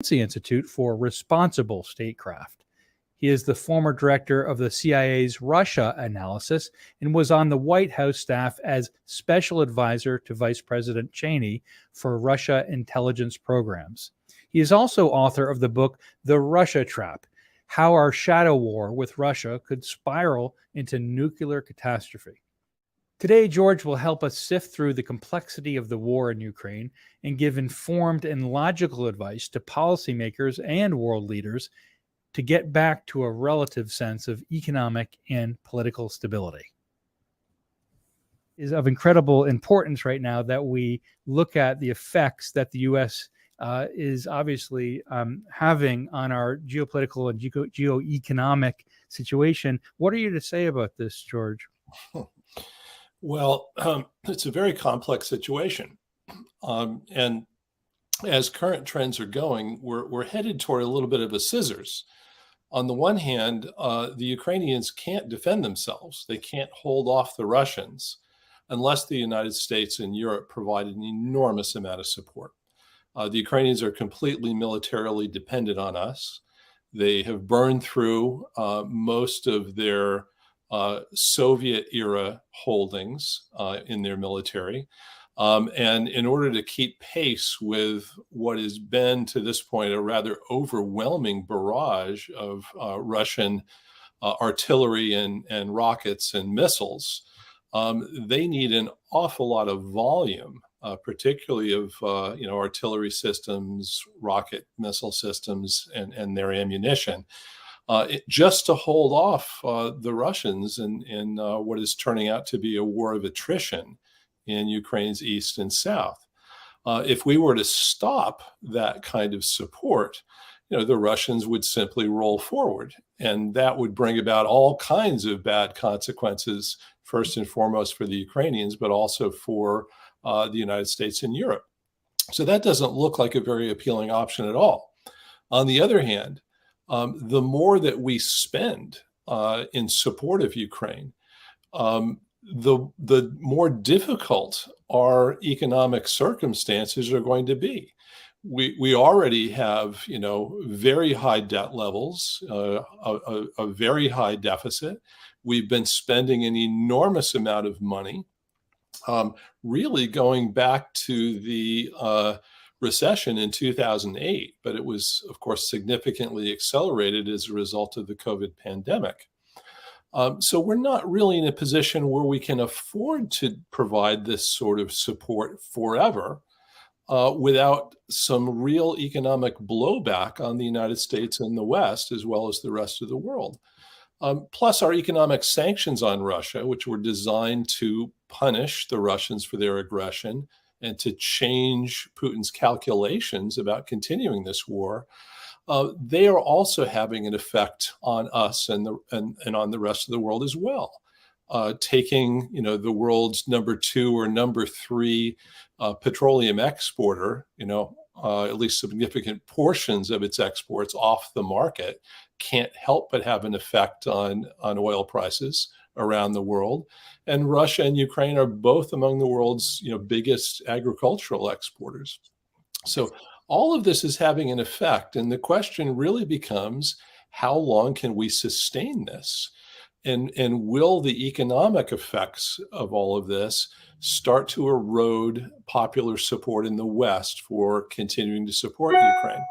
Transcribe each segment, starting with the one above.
Quincy Institute for Responsible Statecraft. He is the former director of the CIA's Russia analysis and was on the White House staff as special advisor to Vice President Cheney for Russia intelligence programs. He is also author of the book, The Russia Trap: How Our Shadow War with Russia Could Spiral into Nuclear Catastrophe. Today, George will help us sift through the complexity of the war in Ukraine and give informed and logical advice to policymakers and world leaders to get back to a relative sense of economic and political stability. It is of incredible importance right now that we look at the effects that the U.S. Is obviously having on our geopolitical and geoeconomic situation. What are you to say about this, George? Well, it's a very complex situation. And as current trends are going, we're headed toward a little bit of a scissors. On the one hand, the Ukrainians can't defend themselves. They can't hold off the Russians unless the United States and Europe provide an enormous amount of support. The Ukrainians are completely militarily dependent on us. They have burned through most of their Soviet-era holdings in their military. And in order to keep pace with what has been, to this point, a rather overwhelming barrage of Russian artillery and rockets and missiles, they need an awful lot of volume, particularly of artillery systems, rocket missile systems, and their ammunition. Just to hold off the Russians in what is turning out to be a war of attrition in Ukraine's east and south. If we were to stop that kind of support, the Russians would simply roll forward, and that would bring about all kinds of bad consequences, first and foremost for the Ukrainians, but also for the United States and Europe. So that doesn't look like a very appealing option at all. On the other hand, the more that we spend in support of Ukraine, the more difficult our economic circumstances are going to be. We already have, very high debt levels, a very high deficit. We've been spending an enormous amount of money, really going back to the recession in 2008, but it was, of course, significantly accelerated as a result of the COVID pandemic. So we're not really in a position where we can afford to provide this sort of support forever without some real economic blowback on the United States and the West, as well as the rest of the world. Plus our economic sanctions on Russia, which were designed to punish the Russians for their aggression and to change Putin's calculations about continuing this war, they are also having an effect on us and on the rest of the world as well. Taking the world's number 2 or number 3 petroleum exporter, at least significant portions of its exports off the market, can't help but have an effect on oil prices around the world. And Russia and Ukraine are both among the world's biggest agricultural exporters. So all of this is having an effect. And the question really becomes, how long can we sustain this? And will the economic effects of all of this start to erode popular support in the West for continuing to support Ukraine?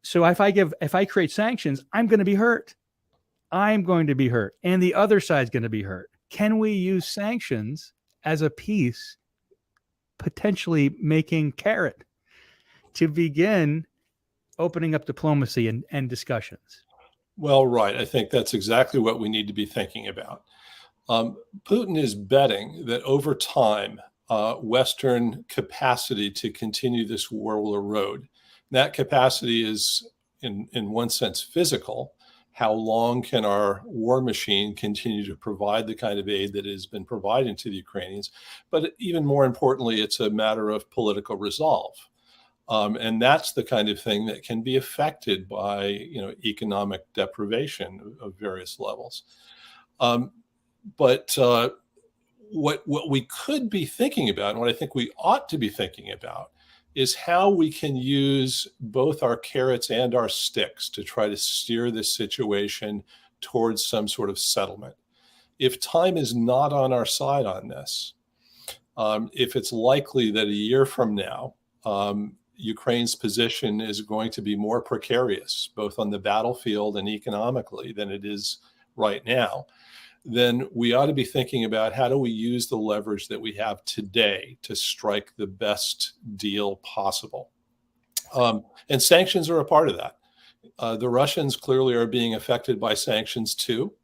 So if I create sanctions, I'm going to be hurt. I'm going to be hurt. And the other side's going to be hurt. Can we use sanctions as a piece, potentially making carrot, to begin opening up diplomacy and discussions? Well, right. I think that's exactly what we need to be thinking about. Putin is betting that over time, Western capacity to continue this war will erode. That capacity is, in one sense, physical. How long can our war machine continue to provide the kind of aid that has been providing to the Ukrainians? But even more importantly, it's a matter of political resolve. And that's the kind of thing that can be affected by, economic deprivation of various levels. But what we could be thinking about, and what I think we ought to be thinking about, is how we can use both our carrots and our sticks to try to steer this situation towards some sort of settlement. If time is not on our side on this, if it's likely that a year from now, Ukraine's position is going to be more precarious, both on the battlefield and economically, than it is right now, then we ought to be thinking about how do we use the leverage that we have today to strike the best deal possible. And sanctions are a part of that. The Russians clearly are being affected by sanctions too.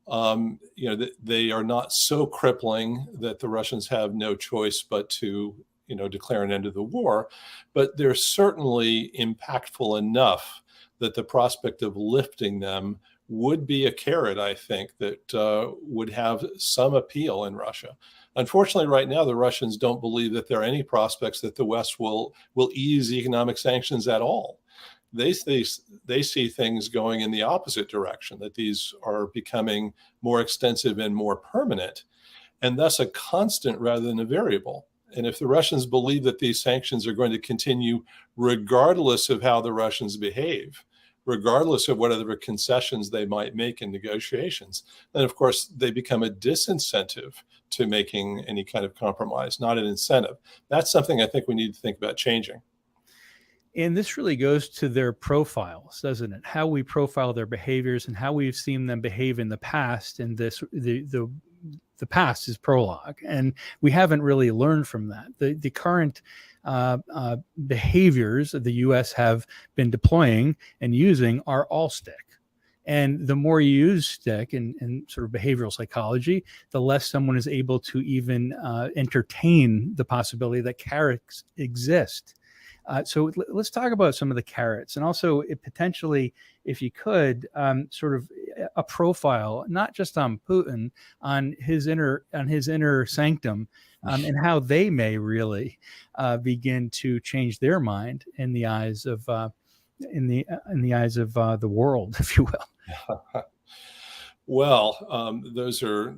They are not so crippling that the Russians have no choice but to declare an end to the war, but they're certainly impactful enough that the prospect of lifting them would be a carrot, I think, that would have some appeal in Russia. Unfortunately, right now, the Russians don't believe that there are any prospects that the West will ease economic sanctions at all. They see things going in the opposite direction, that these are becoming more extensive and more permanent, and thus a constant rather than a variable. And if the Russians believe that these sanctions are going to continue regardless of how the Russians behave, regardless of what other concessions they might make in negotiations, then of course they become a disincentive to making any kind of compromise, not an incentive. That's something I think we need to think about changing. And this really goes to their profiles, doesn't it? How we profile their behaviors and how we've seen them behave in the past. And the past is prologue, and we haven't really learned from that. The current behaviors that the U.S. have been deploying and using are all stick. And the more you use stick and sort of behavioral psychology, the less someone is able to even entertain the possibility that carrots exist. So let's talk about some of the carrots, and also potentially, if you could, sort of a profile, not just on Putin, on his inner sanctum, and how they may really begin to change their mind in the eyes of the world, if you will. Well, those are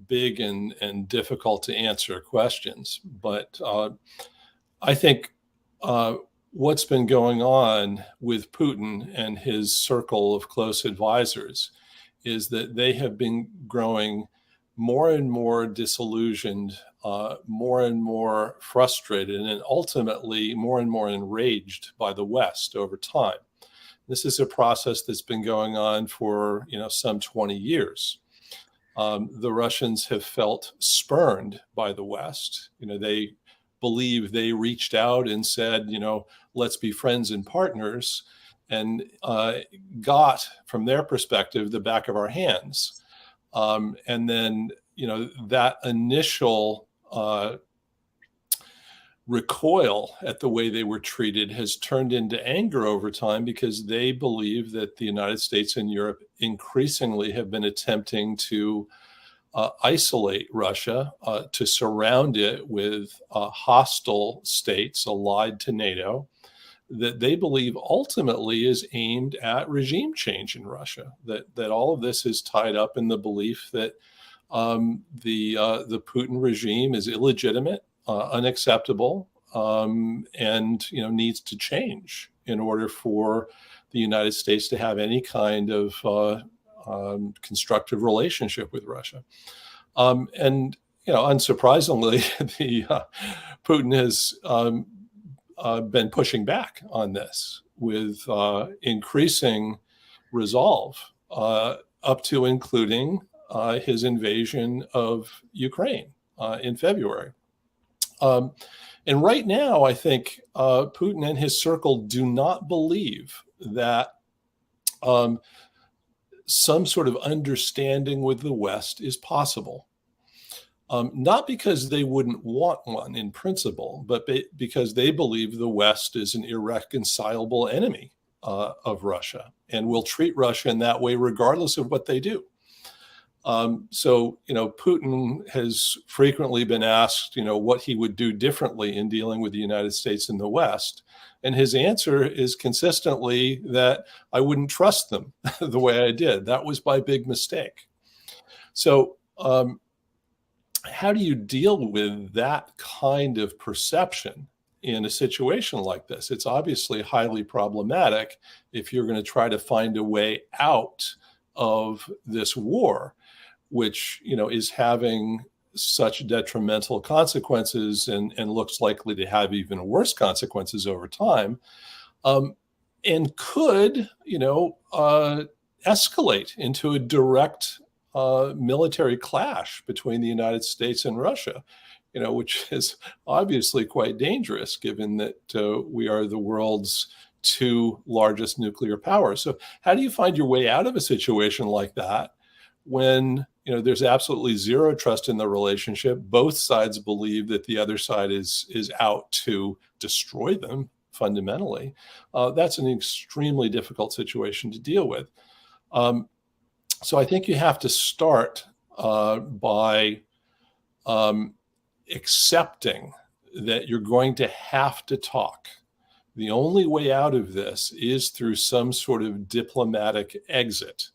big and difficult to answer questions, but I think what's been going on with Putin and his circle of close advisors is that they have been growing more and more disillusioned, more and more frustrated, and ultimately more and more enraged by the West over time. This is a process that's been going on for some 20 years. The Russians have felt spurned by the West. They believe they reached out and said, let's be friends and partners, and got, from their perspective, the back of our hands. And then, that initial recoil at the way they were treated has turned into anger over time, because they believe that the United States and Europe increasingly have been attempting to isolate Russia, to surround it with hostile states allied to NATO, that they believe ultimately is aimed at regime change in Russia. That all of this is tied up in the belief that the Putin regime is illegitimate, unacceptable, and needs to change in order for the United States to have any kind of constructive relationship with Russia. And unsurprisingly, Putin has been pushing back on this with increasing resolve, up to including his invasion of Ukraine in February. And right now, I think Putin and his circle do not believe that some sort of understanding with the West is possible. Not because they wouldn't want one in principle, but because they believe the West is an irreconcilable enemy of Russia and will treat Russia in that way regardless of what they do. So Putin has frequently been asked, what he would do differently in dealing with the United States and the West. And his answer is consistently that I wouldn't trust them the way I did. That was my big mistake. So how do you deal with that kind of perception in a situation like this. It's obviously highly problematic if you're going to try to find a way out of this war, which, is having such detrimental consequences and looks likely to have even worse consequences over time, and could, escalate into a direct military clash between the United States and Russia, which is obviously quite dangerous given that we are the world's two largest nuclear powers. So how do you find your way out of a situation like that when, there's absolutely zero trust in the relationship? Both sides believe that the other side is out to destroy them fundamentally. That's an extremely difficult situation to deal with. So I think you have to start by accepting that you're going to have to talk. The only way out of this is through some sort of diplomatic exit.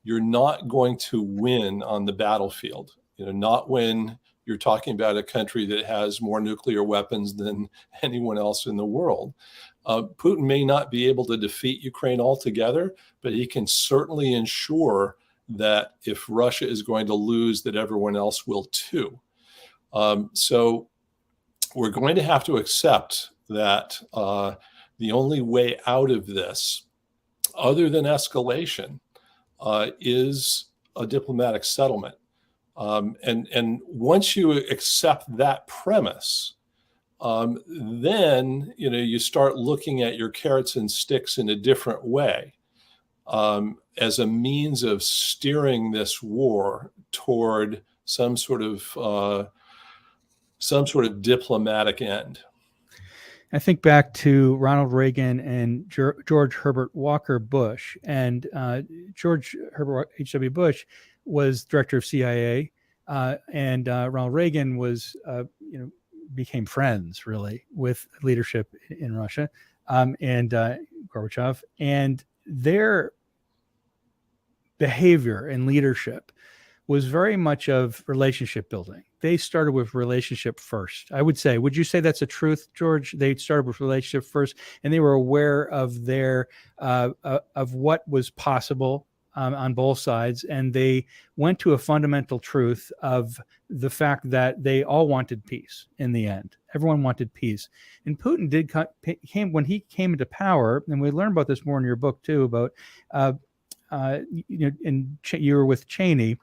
You're not going to win on the battlefield, not when you're talking about a country that has more nuclear weapons than anyone else in the world. Putin may not be able to defeat Ukraine altogether, but he can certainly ensure that if Russia is going to lose, that everyone else will too. So we're going to have to accept that the only way out of this, other than escalation, is a diplomatic settlement. And once you accept that premise, then you start looking at your carrots and sticks in a different way, as a means of steering this war toward some sort of diplomatic end. I think back to Ronald Reagan and George Herbert Walker Bush. And George Herbert H.W. Bush was director of CIA, and Ronald Reagan was, became friends really with leadership in Russia, and Gorbachev, and their behavior and leadership was very much of relationship building. They started with relationship first, I would say. Would you say that's a truth, George? They started with relationship first, and they were aware of their of what was possible on both sides, and they went to a fundamental truth of the fact that they all wanted peace in the end. Everyone wanted peace. And Putin when he came into power, and we learn about this more in your book too, about and you were with Cheney.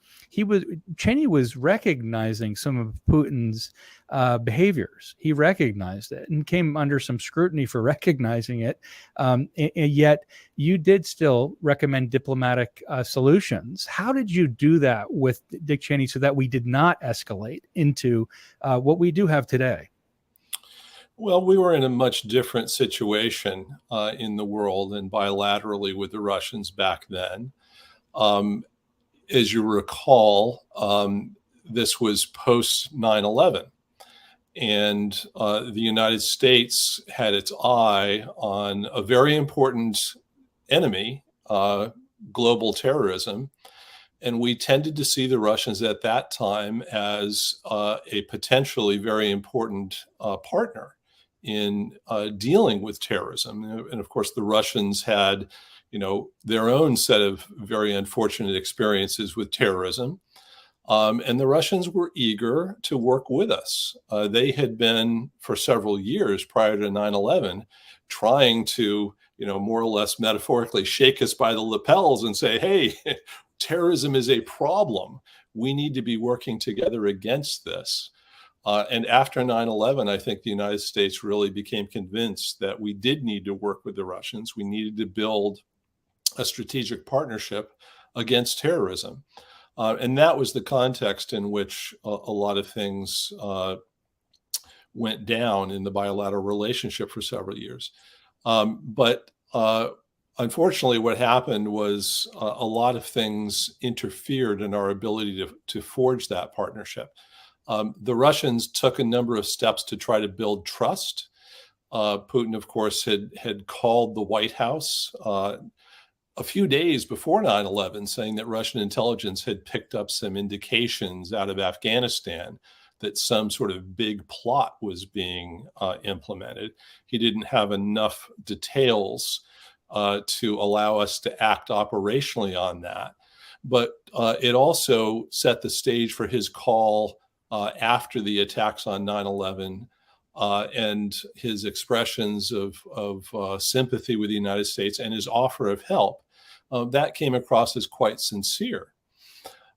Cheney was recognizing some of Putin's behaviors. He recognized it and came under some scrutiny for recognizing it. And yet you did still recommend diplomatic solutions. How did you do that with Dick Cheney so that we did not escalate into what we do have today? Well, we were in a much different situation in the world and bilaterally with the Russians back then. As you recall, this was post 9/11, and the United States had its eye on a very important enemy, global terrorism. And we tended to see the Russians at that time as a potentially very important partner in dealing with terrorism. And of course, the Russians had, their own set of very unfortunate experiences with terrorism. And the Russians were eager to work with us. They had been, for several years prior to 9/11, trying to, more or less metaphorically shake us by the lapels and say, hey, terrorism is a problem. We need to be working together against this. And after 9/11, I think the United States really became convinced that we did need to work with the Russians. We needed to build a strategic partnership against terrorism. And that was the context in which a lot of things went down in the bilateral relationship for several years. But unfortunately, what happened was a lot of things interfered in our ability to forge that partnership. The Russians took a number of steps to try to build trust. Putin, of course, had called the White House a few days before 9/11, saying that Russian intelligence had picked up some indications out of Afghanistan that some sort of big plot was being implemented. He didn't have enough details to allow us to act operationally on that. But it also set the stage for his call after the attacks on 9/11 and his expressions of sympathy with the United States and his offer of help. That came across as quite sincere.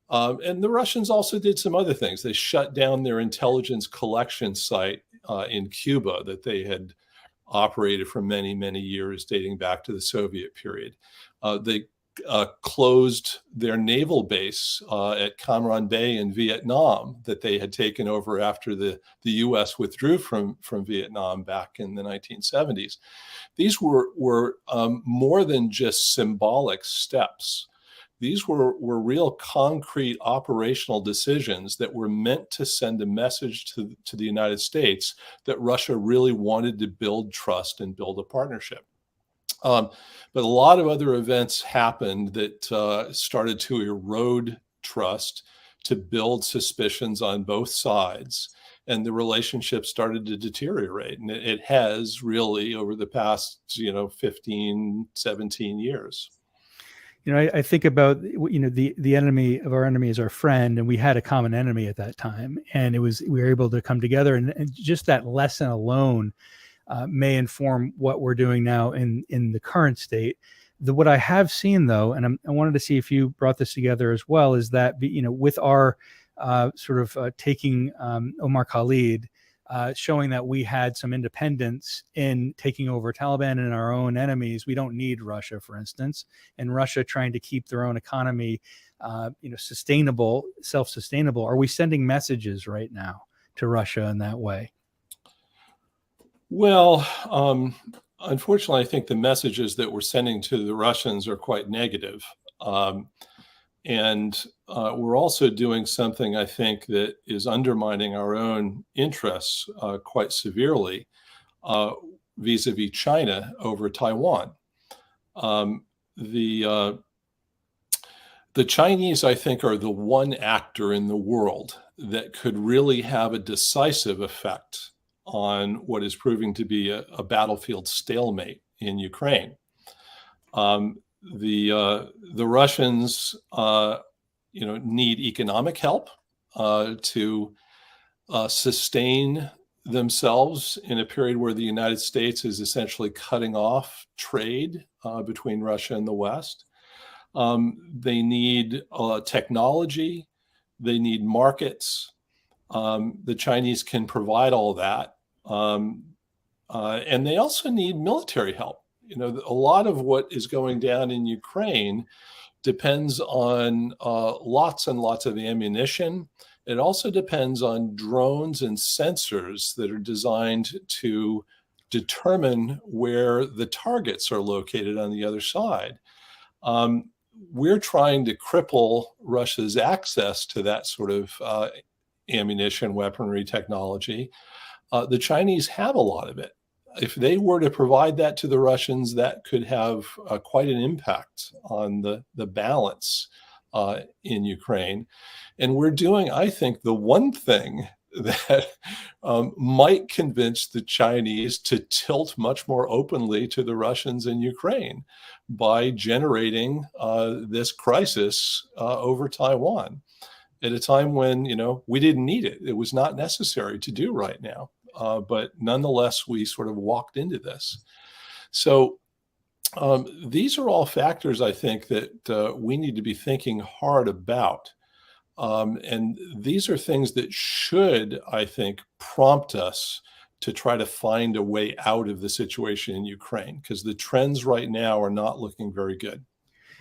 And the Russians also did some other things. They shut down their intelligence collection site in Cuba that they had operated for many, many years, dating back to the Soviet period. They closed their naval base at Cam Ranh Bay in Vietnam that they had taken over after the U.S. withdrew from Vietnam back in the 1970s. These were more than just symbolic steps. These were real concrete operational decisions that were meant to send a message to the United States that Russia really wanted to build trust and build a partnership. But a lot of other events happened that started to erode trust, to build suspicions on both sides, and the relationship started to deteriorate. And it has really over the past, 15, 17 years. I think about, the enemy of our enemy is our friend, and we had a common enemy at that time. And we were able to come together, and just that lesson alone may inform what we're doing now in the current state. What I have seen, though, and I wanted to see if you brought this together as well, is that, with our taking Omar Khalid, showing that we had some independence in taking over Taliban and our own enemies. We don't need Russia, for instance, and Russia trying to keep their own economy, sustainable, self-sustainable. Are we sending messages right now to Russia in that way? Well, unfortunately, I think the messages that we're sending to the Russians are quite negative. And we're also doing something, I think, that is undermining our own interests quite severely vis-a-vis China over Taiwan. The Chinese, I think, are the one actor in the world that could really have a decisive effect on what is proving to be a battlefield stalemate in Ukraine. The Russians, need economic help to sustain themselves in a period where the United States is essentially cutting off trade between Russia and the West. They need technology. They need markets. The Chinese can provide all that. And they also need military help. A lot of what is going down in Ukraine depends on lots and lots of ammunition. It also depends on drones and sensors that are designed to determine where the targets are located on the other side. We're trying to cripple Russia's access to that sort of ammunition, weaponry, technology. The Chinese have a lot of it. If they were to provide that to the Russians, that could have quite an impact on the balance in Ukraine. And we're doing, I think, the one thing that might convince the Chinese to tilt much more openly to the Russians in Ukraine by generating this crisis over Taiwan at a time when, we didn't need it. It was not necessary to do right now. But nonetheless, we sort of walked into this. So these are all factors, I think, that we need to be thinking hard about. And these are things that should, I think, prompt us to try to find a way out of the situation in Ukraine, because the trends right now are not looking very good.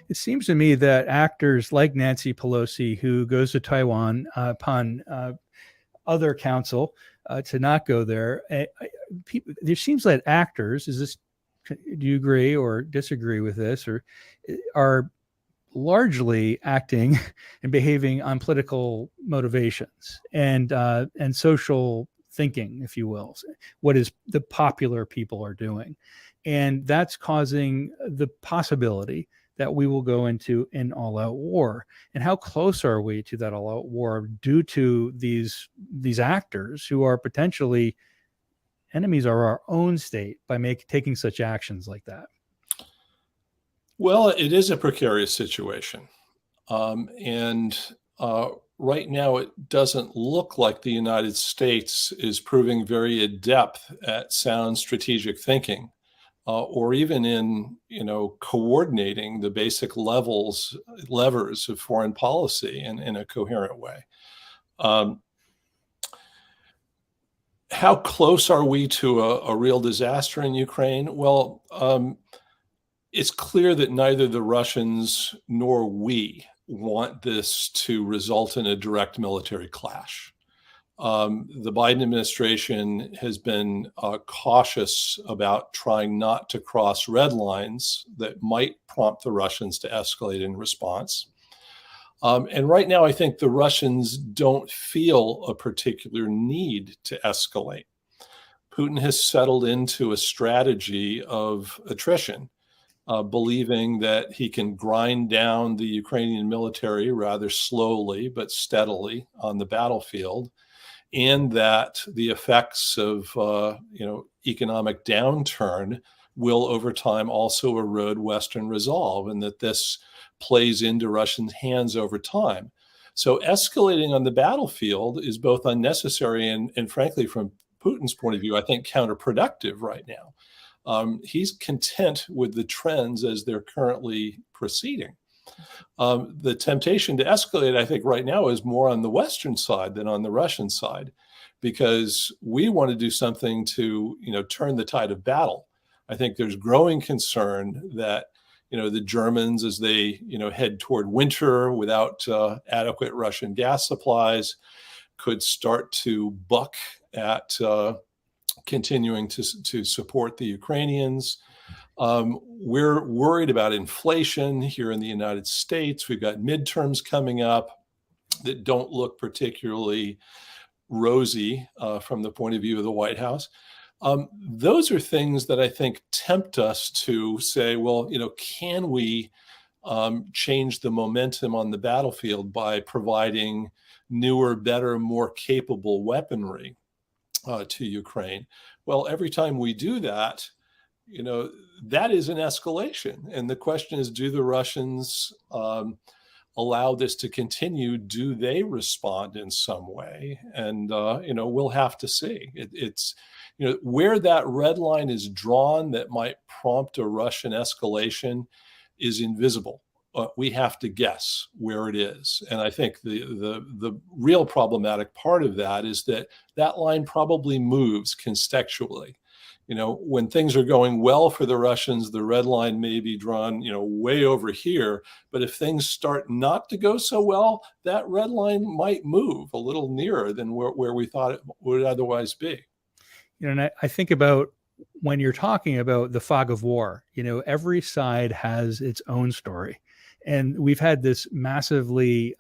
It seems to me that actors like Nancy Pelosi, who goes to Taiwan upon other counsel to not go there, there seems that actors, do you agree or disagree with this, or are largely acting and behaving on political motivations and social thinking, if you will, what is the popular people are doing. And that's causing the possibility that we will go into an all-out war? And how close are we to that all-out war due to these actors who are potentially enemies of our own state by taking such actions like that? Well, it is a precarious situation. And right now, it doesn't look like the United States is proving very adept at sound strategic thinking, or even in, coordinating the basic levers of foreign policy in a coherent way. Um, how close are we to a real disaster in Ukraine? Well, it's clear that neither the Russians nor we want this to result in a direct military clash. The Biden administration has been cautious about trying not to cross red lines that might prompt the Russians to escalate in response. And right now, I think the Russians don't feel a particular need to escalate. Putin has settled into a strategy of attrition, believing that he can grind down the Ukrainian military rather slowly but steadily on the battlefield, and that the effects of economic downturn will over time also erode Western resolve, and that this plays into Russian hands over time. So escalating on the battlefield is both unnecessary and frankly, from Putin's point of view, I think counterproductive right now. He's content with the trends as they're currently proceeding. The temptation to escalate, I think, right now is more on the Western side than on the Russian side, because we want to do something to, turn the tide of battle. I think there's growing concern that, the Germans, as they, head toward winter without adequate Russian gas supplies, could start to buck at continuing to support the Ukrainians. We're worried about inflation here in the United States. We've got midterms coming up that don't look particularly rosy from the point of view of the White House. Those are things that I think tempt us to say, well, can we change the momentum on the battlefield by providing newer, better, more capable weaponry to Ukraine? Well, every time we do that, that is an escalation. And the question is, do the Russians allow this to continue? Do they respond in some way? And, we'll have to see. It's where that red line is drawn that might prompt a Russian escalation is invisible. We have to guess where it is. And I think the real problematic part of that is that line probably moves contextually. When things are going well for the Russians, the red line may be drawn, way over here. But if things start not to go so well, that red line might move a little nearer than where we thought it would otherwise be. And I think about when you're talking about the fog of war, every side has its own story. And we've had this massively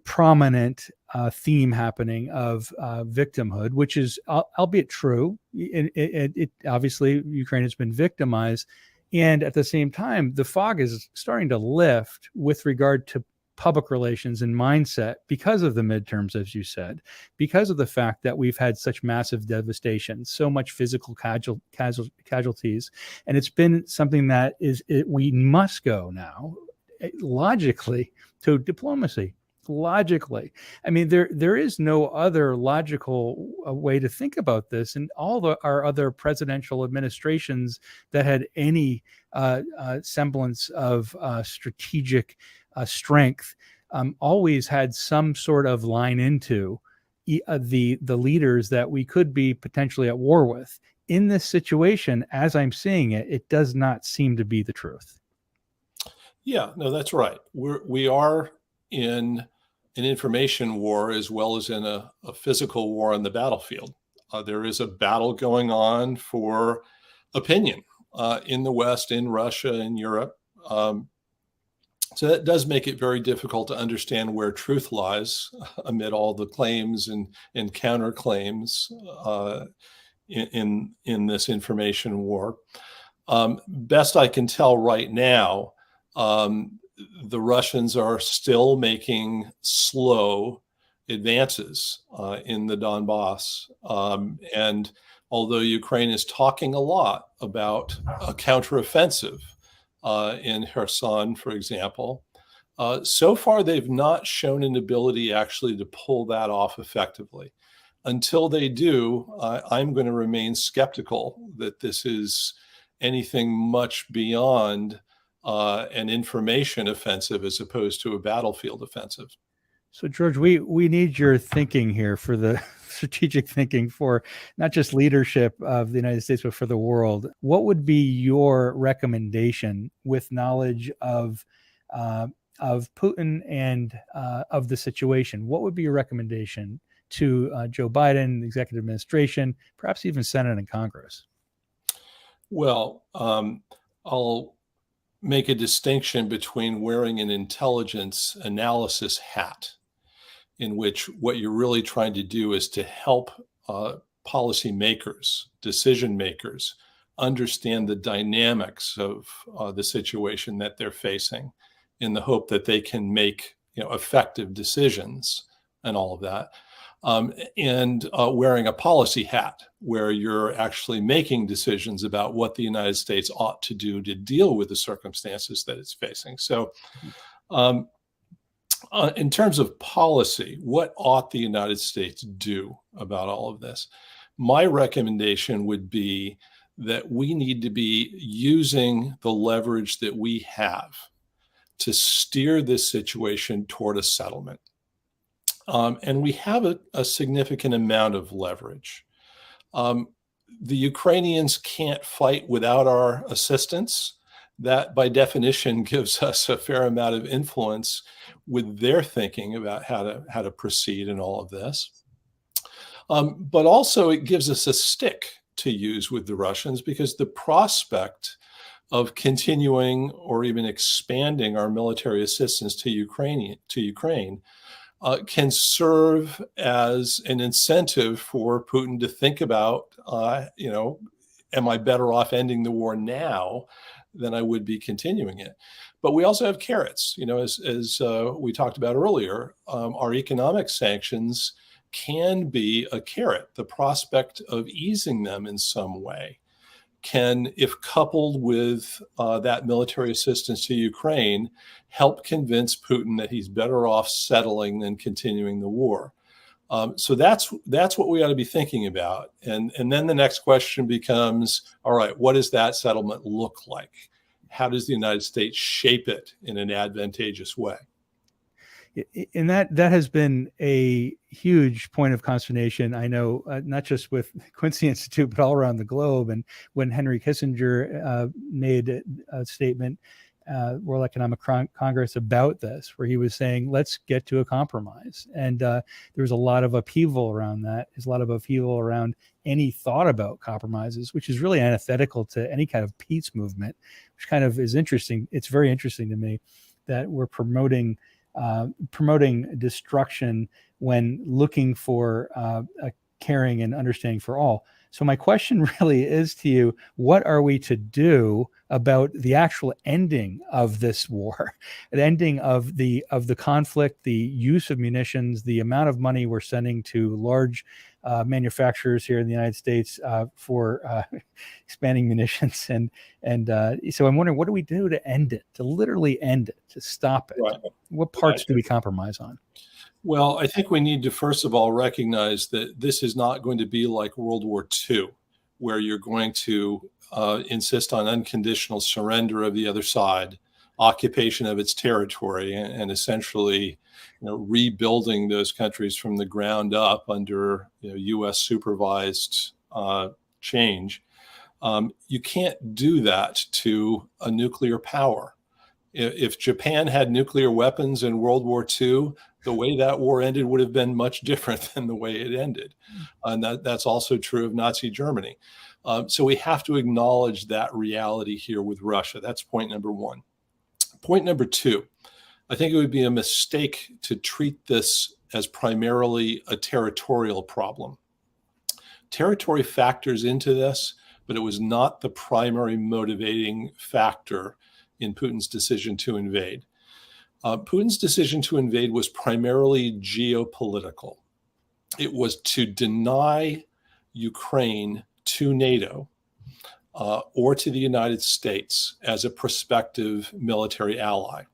prominent theme happening of victimhood, which is, albeit true, it obviously Ukraine has been victimized. And at the same time, the fog is starting to lift with regard to public relations and mindset because of the midterms, as you said, because of the fact that we've had such massive devastation, so much physical casualties. And it's been something that we must go now, logically, to diplomacy. Logically. I mean, there is no other logical way to think about this. And all our other presidential administrations that had any semblance of strategic strength always had some sort of line into the leaders that we could be potentially at war with. In this situation, as I'm seeing it, it does not seem to be the truth. Yeah, no, that's right. We are in an information war as well as in a physical war on the battlefield. There is a battle going on for opinion in the West, in Russia, in Europe. So that does make it very difficult to understand where truth lies amid all the claims and counterclaims in this information war. Best I can tell right now, the Russians are still making slow advances in the Donbass. And although Ukraine is talking a lot about a counteroffensive in Kherson, for example, so far they've not shown an ability actually to pull that off effectively. Until they do, I'm going to remain skeptical that this is anything much beyond an information offensive as opposed to a battlefield offensive. So, George, we need your thinking here for the strategic thinking for not just leadership of the United States, but for the world. What would be your recommendation with knowledge of Putin and of the situation? What would be your recommendation to Joe Biden, the executive administration, perhaps even Senate and Congress? Well, I'll make a distinction between wearing an intelligence analysis hat, in which what you're really trying to do is to help policymakers, decision makers, understand the dynamics of the situation that they're facing, in the hope that they can make effective decisions and all of that. And wearing a policy hat, where you're actually making decisions about what the United States ought to do to deal with the circumstances that it's facing. So in terms of policy, what ought the United States do about all of this? My recommendation would be that we need to be using the leverage that we have to steer this situation toward a settlement. And we have a significant amount of leverage. The Ukrainians can't fight without our assistance. That, by definition, gives us a fair amount of influence with their thinking about how to proceed in all of this. But also, it gives us a stick to use with the Russians, because the prospect of continuing or even expanding our military assistance to Ukraine can serve as an incentive for Putin to think about, am I better off ending the war now than I would be continuing it? But we also have carrots. As we talked about earlier, our economic sanctions can be a carrot. The prospect of easing them in some way can, if coupled with that military assistance to Ukraine, help convince Putin that he's better off settling than continuing the war. So that's what we ought to be thinking about. And then the next question becomes, all right, what does that settlement look like? How does the United States shape it in an advantageous way? And that has been a huge point of consternation, I know, not just with Quincy Institute, but all around the globe. And when Henry Kissinger made a statement, World Economic Congress, about this, where he was saying, let's get to a compromise. And there was a lot of upheaval around that. There's a lot of upheaval around any thought about compromises, which is really antithetical to any kind of peace movement, which kind of is interesting. It's very interesting to me that we're promoting destruction when looking for a caring and understanding for all. So my question really is to you, what are we to do about the actual ending of this war, the ending of the conflict, the use of munitions, the amount of money we're sending to large manufacturers here in the United States for expanding munitions, and so I'm wondering, what do we do to end it, to literally end it, to stop it? Right. What parts do we compromise on? Well, I think we need to first of all recognize that this is not going to be like World War II, where you're going to insist on unconditional surrender of the other side, occupation of its territory, and essentially, rebuilding those countries from the ground up under U.S. supervised change. You can't do that to a nuclear power. If Japan had nuclear weapons in World War II, the way that war ended would have been much different than the way it ended. And that's also true of Nazi Germany. So we have to acknowledge that reality here with Russia. That's point number one. Point number two, I think it would be a mistake to treat this as primarily a territorial problem. Territory factors into this, but it was not the primary motivating factor in Putin's decision to invade. Putin's decision to invade was primarily geopolitical. It was to deny Ukraine to NATO or to the United States as a prospective military ally.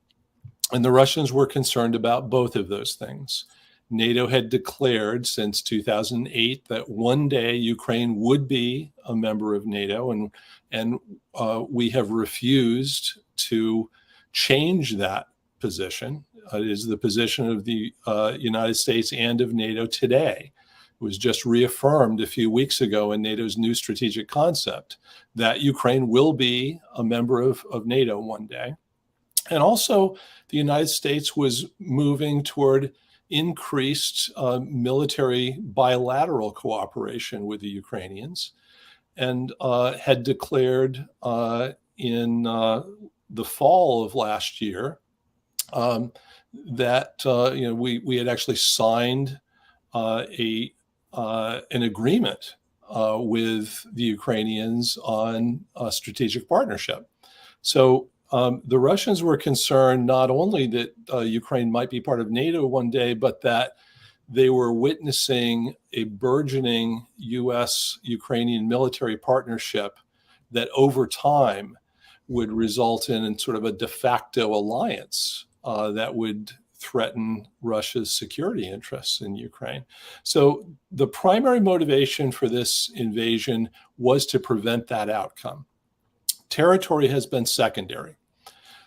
And the Russians were concerned about both of those things. NATO had declared since 2008 that one day Ukraine would be a member of NATO, and we have refused to change that position. It is the position of the United States and of NATO today. It was just reaffirmed a few weeks ago in NATO's new strategic concept that Ukraine will be a member of NATO one day. And also, the United States was moving toward increased military bilateral cooperation with the Ukrainians, and had declared in the fall of last year that we had actually signed an agreement with the Ukrainians on a strategic partnership. So the Russians were concerned not only that Ukraine might be part of NATO one day, but that they were witnessing a burgeoning U.S.-Ukrainian military partnership that over time would result in sort of a de facto alliance that would threaten Russia's security interests in Ukraine. So the primary motivation for this invasion was to prevent that outcome. Territory has been secondary.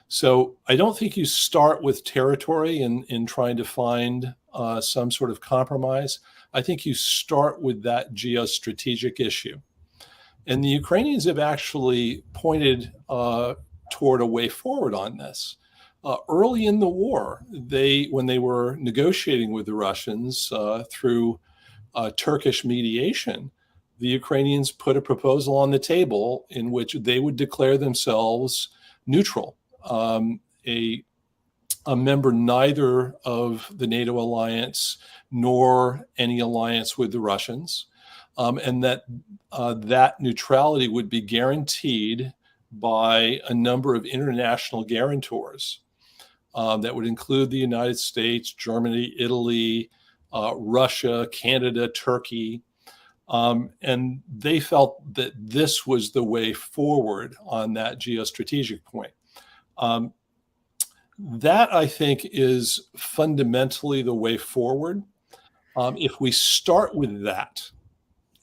So I don't think you start with territory in trying to find some sort of compromise. I think you start with that geostrategic issue. And the Ukrainians have actually pointed toward a way forward on this. Early in the war, when they were negotiating with the Russians through Turkish mediation, the Ukrainians put a proposal on the table in which they would declare themselves neutral, a member neither of the NATO alliance nor any alliance with the Russians, and that neutrality would be guaranteed by a number of international guarantors that would include the United States, Germany, Italy, Russia, Canada, Turkey. And they felt that this was the way forward on that geostrategic point. That, I think, is fundamentally the way forward. If we start with that,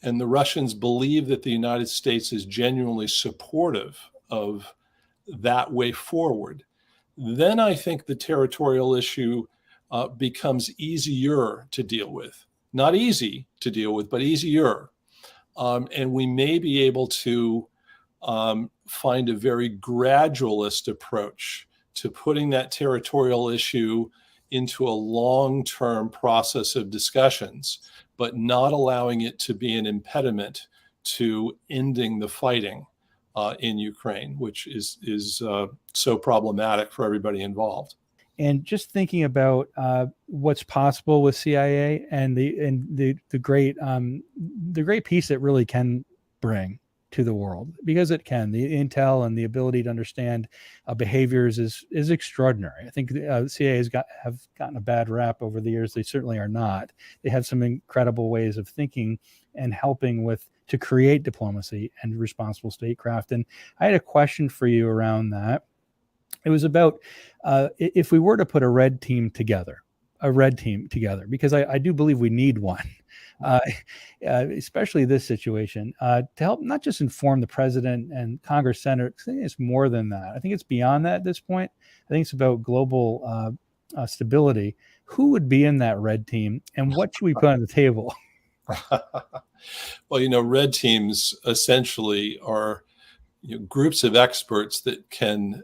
and the Russians believe that the United States is genuinely supportive of that way forward, then I think the territorial issue becomes easier to deal with. Not easy to deal with, but easier. And we may be able to find a very gradualist approach to putting that territorial issue into a long-term process of discussions, but not allowing it to be an impediment to ending the fighting in Ukraine, which is so problematic for everybody involved. And just thinking about what's possible with CIA and the great piece it really can bring to the world, because it can. The intel and the ability to understand behaviors is extraordinary. I think CIA have gotten a bad rap over the years. They certainly are not. They have some incredible ways of thinking and helping to create diplomacy and responsible statecraft. And I had a question for you around that. It was about if we were to put a red team together, because I do believe we need one, especially this situation, to help not just inform the president and Congress, Senate. I think it's more than that. I think it's beyond that at this point. I think it's about global stability. Who would be in that red team, and what should we put on the table? Well, red teams essentially are groups of experts that can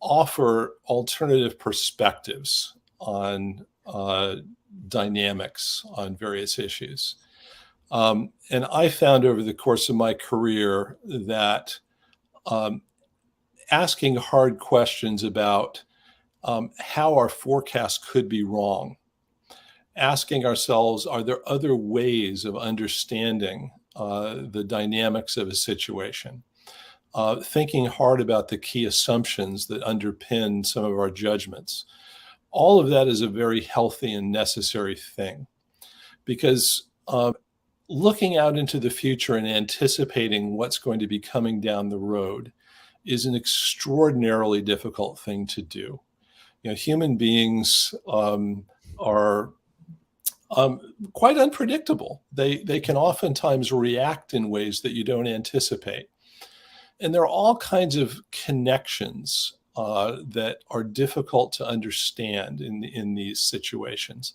offer alternative perspectives on dynamics on various issues. And I found over the course of my career that asking hard questions about how our forecasts could be wrong, asking ourselves, are there other ways of understanding the dynamics of a situation, thinking hard about the key assumptions that underpin some of our judgments. All of that is a very healthy and necessary thing, because looking out into the future and anticipating what's going to be coming down the road is an extraordinarily difficult thing to do. You know, human beings are quite unpredictable. They can oftentimes react in ways that you don't anticipate. And there are all kinds of connections that are difficult to understand in these situations.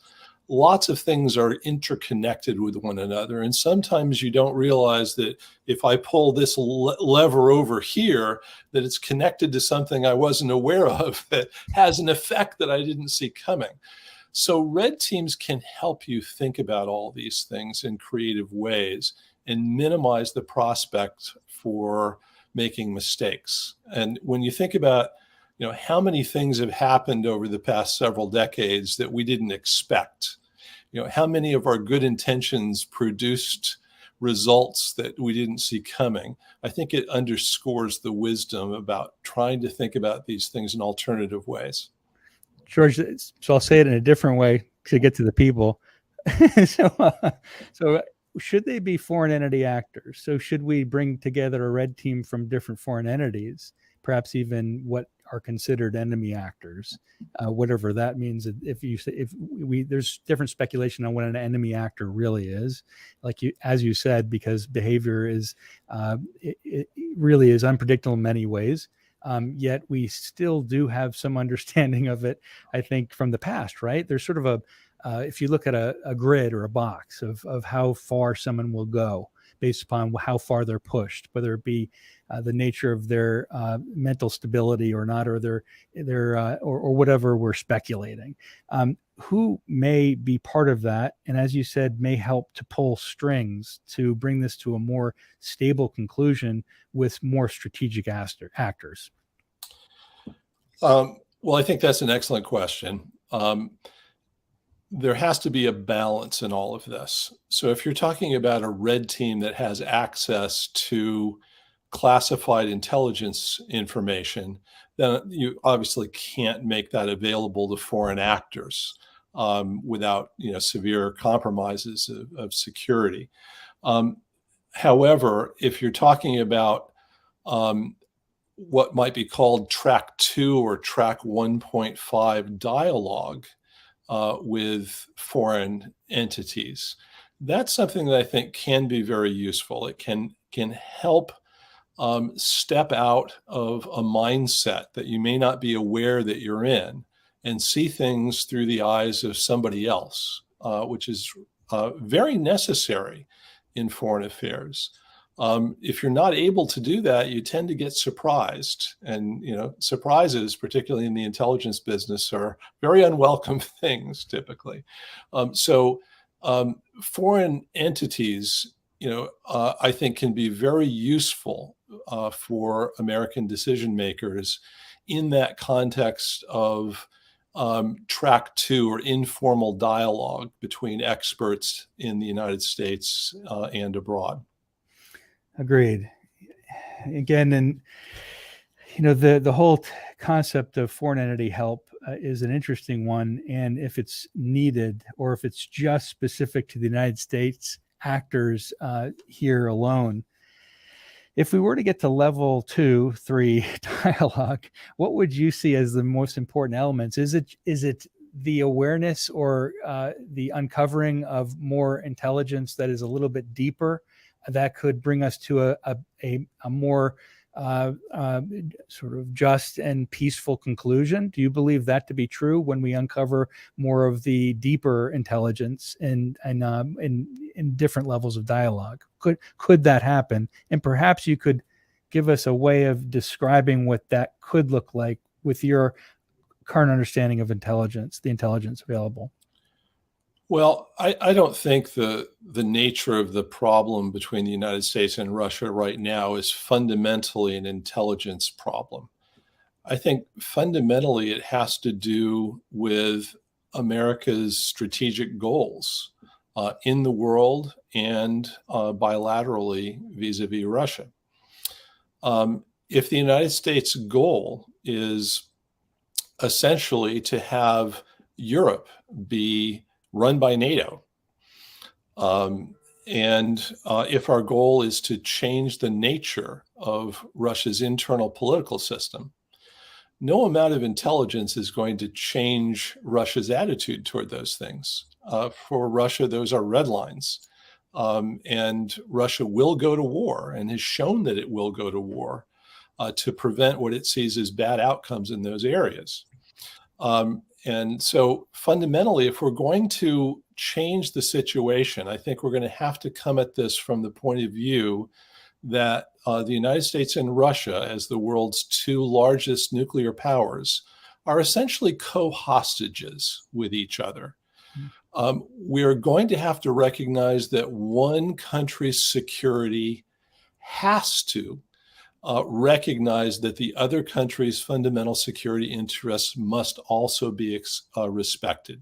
Lots of things are interconnected with one another. And sometimes you don't realize that if I pull this lever over here, that it's connected to something I wasn't aware of that has an effect that I didn't see coming. So red teams can help you think about all these things in creative ways and minimize the prospect for making mistakes. And when you think about, you know, how many things have happened over the past several decades that we didn't expect, you know, how many of our good intentions produced results that we didn't see coming, I think it underscores the wisdom about trying to think about these things in alternative ways. George, so I'll say it in a different way to get to the people. So should they be foreign entity actors? So should we bring together a red team from different foreign entities, perhaps even what are considered enemy actors, whatever that means? There's different speculation on what an enemy actor really is, as you said, because behavior is it really is unpredictable in many ways. Yet we still do have some understanding of it, I think, from the past, right? There's sort of if you look at a grid or a box of how far someone will go based upon how far they're pushed, whether it be the nature of their mental stability or not, or or whatever we're speculating. Who may be part of that, and as you said, may help to pull strings to bring this to a more stable conclusion with more strategic actors? Well, I think that's an excellent question. There has to be a balance in all of this. So if you're talking about a red team that has access to classified intelligence information, then you obviously can't make that available to foreign actors without, you know, severe compromises of security. However, if you're talking about what might be called track 2 or track 1.5 dialogue with foreign entities, that's something that I think can be very useful. It can help step out of a mindset that you may not be aware that you're in and see things through the eyes of somebody else, which is very necessary in foreign affairs. If you're not able to do that, you tend to get surprised. And, you know, surprises, particularly in the intelligence business, are very unwelcome things typically. Foreign entities, you know, I think can be very useful for American decision makers in that context of track 2 or informal dialogue between experts in the United States and abroad. Agreed. Again, and you know, the whole concept of foreign entity help is an interesting one, and if it's needed or if it's just specific to the United States actors here alone. If we were to get to level 2, 3 dialogue, what would you see as the most important elements? Is it the awareness or the uncovering of more intelligence that is a little bit deeper that could bring us to a more sort of just and peaceful conclusion? Do you believe that to be true when we uncover more of the deeper intelligence in different levels of dialogue? Could that happen? And perhaps you could give us a way of describing what that could look like with your current understanding of intelligence, the intelligence available. Well, I don't think the nature of the problem between the United States and Russia right now is fundamentally an intelligence problem. I think fundamentally it has to do with America's strategic goals. in the world and bilaterally vis-a-vis Russia. If the United States' goal is essentially to have Europe be run by NATO, and if our goal is to change the nature of Russia's internal political system, no amount of intelligence is going to change Russia's attitude toward those things. For Russia, those are red lines. And Russia will go to war and has shown that it will go to war to prevent what it sees as bad outcomes in those areas. And so fundamentally, if we're going to change the situation, I think we're going to have to come at this from the point of view that the United States and Russia, as the world's two largest nuclear powers, are essentially co-hostages with each other. We are going to have to recognize that one country's security has to recognize that the other country's fundamental security interests must also be respected.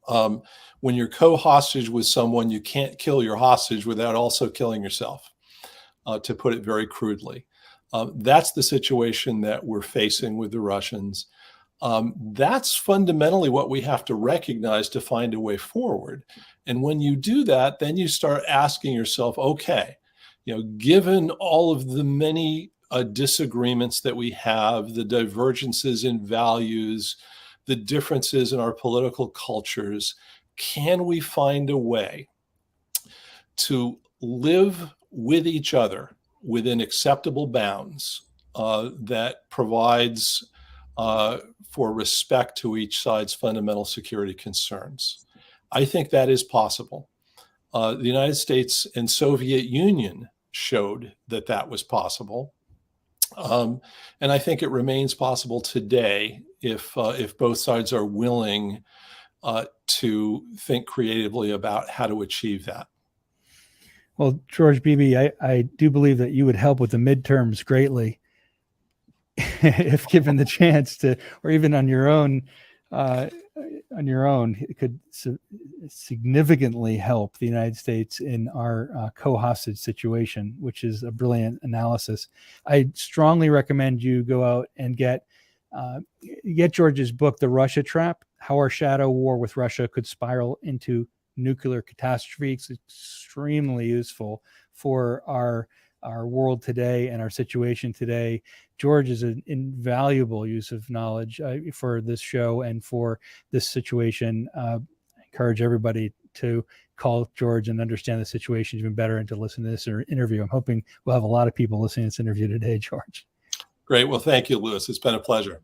When you're co-hostage with someone, you can't kill your hostage without also killing yourself, to put it very crudely. That's the situation that we're facing with the Russians. That's fundamentally what we have to recognize to find a way forward. And when you do that, then you start asking yourself, okay, given all of the many disagreements that we have, the divergences in values, the differences in our political cultures, can we find a way to live with each other within acceptable bounds that provides for respect to each side's fundamental security concerns? I think that is possible. The United States and Soviet Union showed that that was possible. And I think it remains possible today if both sides are willing to think creatively about how to achieve that. Well, George BeeBe, I do believe that you would help with the midterms greatly if given the chance to, or even on your own. It could significantly help the United States in our co-hostage situation, which is a brilliant analysis. I strongly recommend you go out and get George's book, The Russia Trap: How Our Shadow War with Russia Could Spiral into Nuclear Catastrophe. It's extremely useful for our world today and our situation today. George is an invaluable use of knowledge for this show and for this situation. I encourage everybody to call George and understand the situation even better and to listen to this interview. I'm hoping we'll have a lot of people listening to this interview today, George. Great. Well, thank you, Louis. It's been a pleasure.